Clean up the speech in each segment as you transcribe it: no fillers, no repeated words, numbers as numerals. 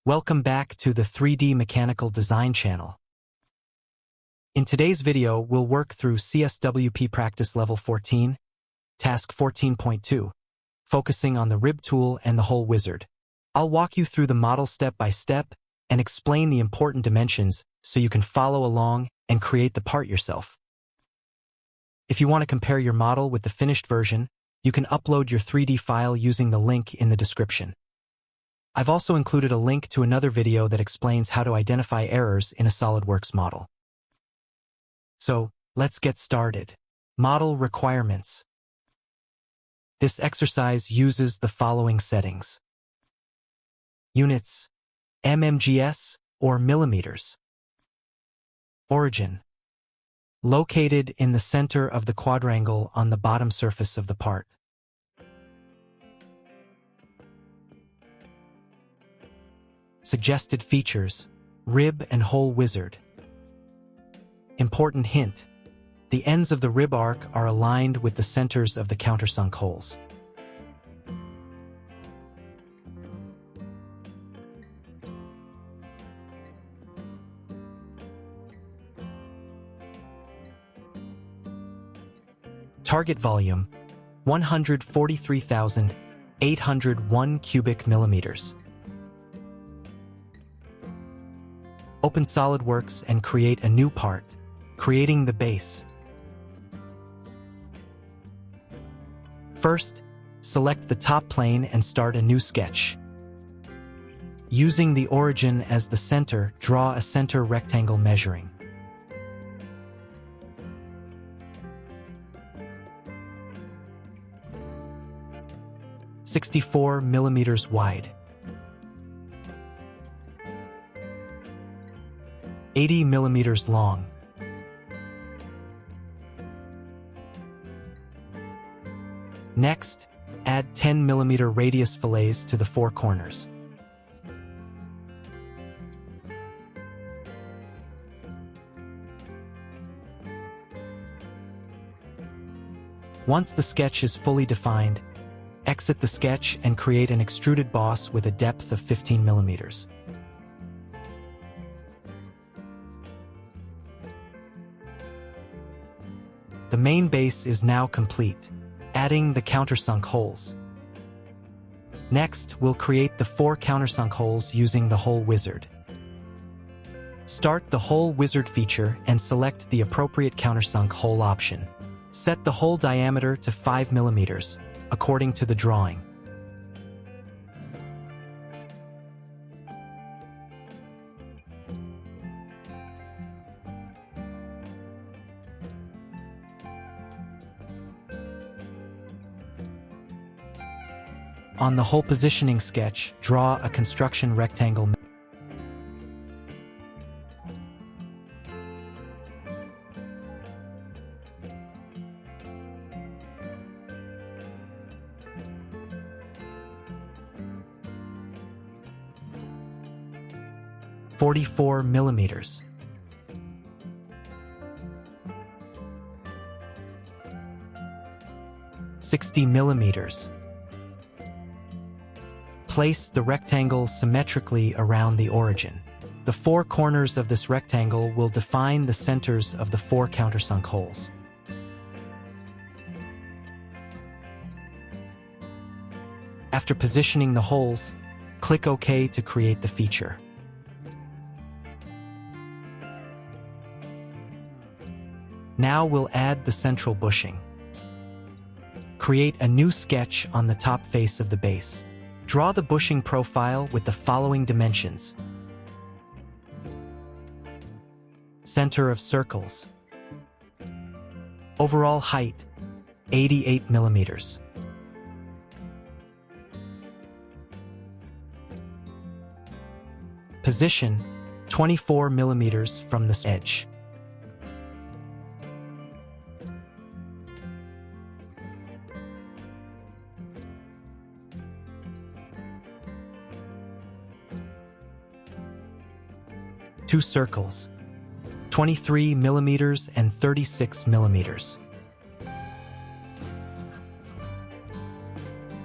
Welcome back to the 3D Mechanical Design channel. In today's video, we'll work through CSWP Practice Level 14, Task 14.2, focusing on the rib tool and the hole wizard. I'll walk you through the model step by step and explain the important dimensions so you can follow along and create the part yourself. If you want to compare your model with the finished version, you can upload your 3D file using the link in the description. I've also included a link to another video that explains how to identify errors in a SOLIDWORKS model. So, let's get started. Model requirements. This exercise uses the following settings. Units, mmgs or millimeters. Origin. Located in the center of the quadrangle on the bottom surface of the part. Suggested features, rib and hole wizard. Important hint, the ends of the rib arc are aligned with the centers of the countersunk holes. Target volume, 143,801 cubic millimeters. Open SOLIDWORKS and create a new part, creating the base. First, select the top plane and start a new sketch. Using the origin as the center, draw a center rectangle measuring. (64 mm wide, 80 mm long. Next, add 10 mm radius fillets to the four corners. Once the sketch is fully defined, exit the sketch and create an extruded boss with a depth of 15 mm. The main base is now complete, adding the countersunk holes. Next, we'll create the 4 countersunk holes using the hole wizard. Start the hole wizard feature and select the appropriate countersunk hole option. Set the hole diameter to 5 mm, according to the drawing. On the hole positioning sketch, draw a construction rectangle. (44 mm). 60 mm. Place the rectangle symmetrically around the origin. The 4 corners of this rectangle will define the centers of the 4 countersunk holes. After positioning the holes, click OK to create the feature. Now we'll add the central bushing. Create a new sketch on the top face of the base. Draw the bushing profile with the following dimensions. Center of circles. Overall height, 88 mm. Position, 24 mm from the edge. Two circles, 23 mm and 36 mm.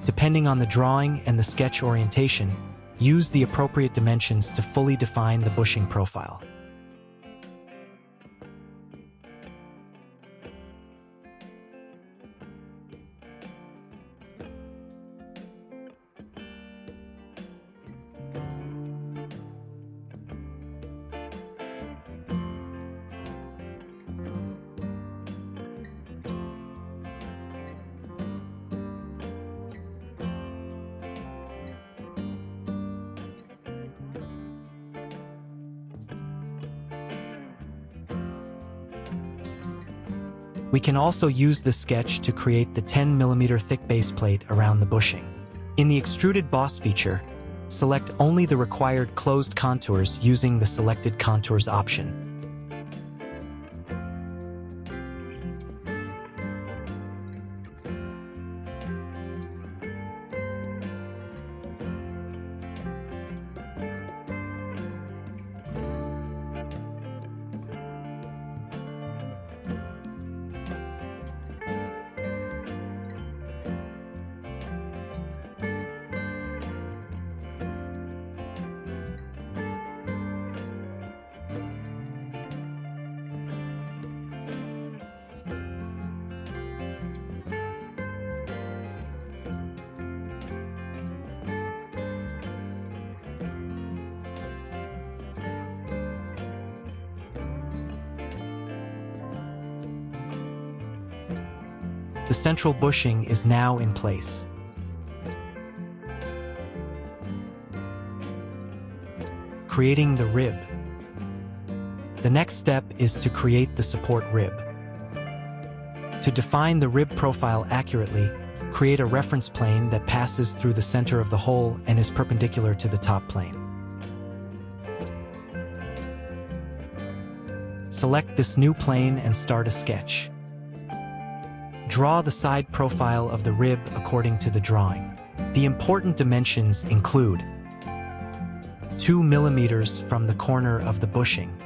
Depending on the drawing and the sketch orientation, Use the appropriate dimensions to fully define the bushing profile. We can also use this sketch to create the 10 mm thick base plate around the bushing. In the Extruded Boss feature, select only the required closed contours using the Selected Contours option. The central bushing is now in place. Creating the rib. The next step is to create the support rib. To define the rib profile accurately, create a reference plane that passes through the center of the hole and is perpendicular to the top plane. Select this new plane and start a sketch. Draw the side profile of the rib according to the drawing. The important dimensions include 2 mm from the corner of the bushing,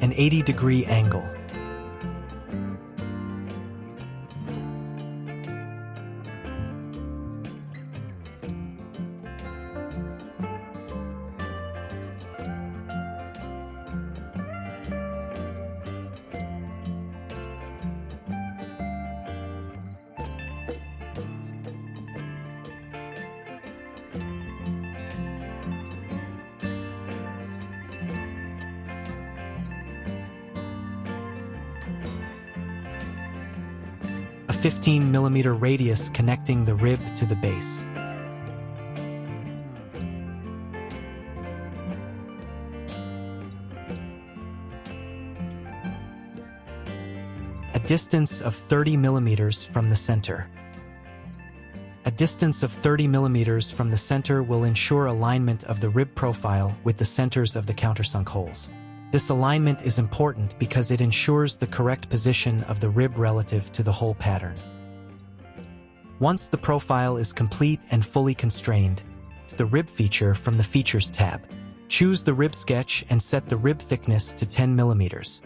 an 80-degree angle, a 15 mm radius connecting the rib to the base. A distance of 30 mm from the center. A distance of 30 mm from the center will ensure alignment of the rib profile with the centers of the countersunk holes. This alignment is important because it ensures the correct position of the rib relative to the hole pattern. Once the profile is complete and fully constrained, the rib feature from the Features tab. Choose the rib sketch and set the rib thickness to 10 mm.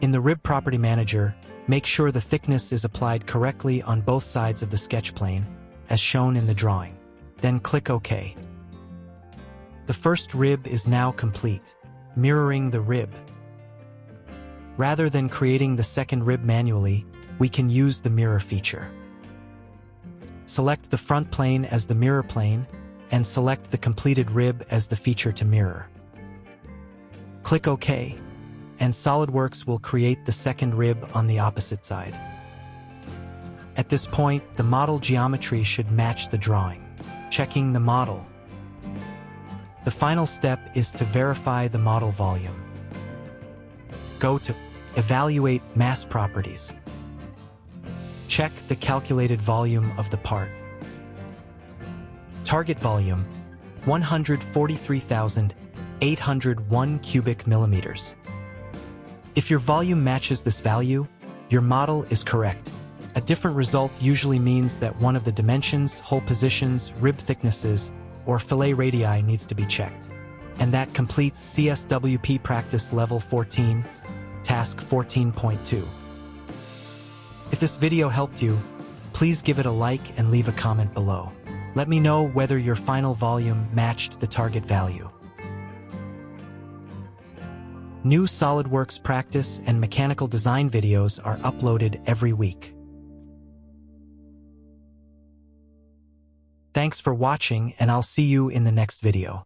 In the Rib Property Manager, make sure the thickness is applied correctly on both sides of the sketch plane, as shown in the drawing. Then click OK. The first rib is now complete. Mirroring the rib. Rather than creating the second rib manually, we can use the mirror feature. Select the front plane as the mirror plane, and select the completed rib as the feature to mirror. Click OK, and SOLIDWORKS will create the second rib on the opposite side. At this point, the model geometry should match the drawing. Checking the model. The final step is to verify the model volume. Go to Evaluate Mass Properties. Check the calculated volume of the part. Target volume, 143,801 cubic millimeters. If your volume matches this value, your model is correct. A different result usually means that one of the dimensions, hole positions, rib thicknesses, or fillet radii needs to be checked. And that completes CSWP Practice Level 14, Task 14.2. If this video helped you, please give it a like and leave a comment below. Let me know whether your final volume matched the target value. New SOLIDWORKS practice and mechanical design videos are uploaded every week. Thanks for watching, and I'll see you in the next video.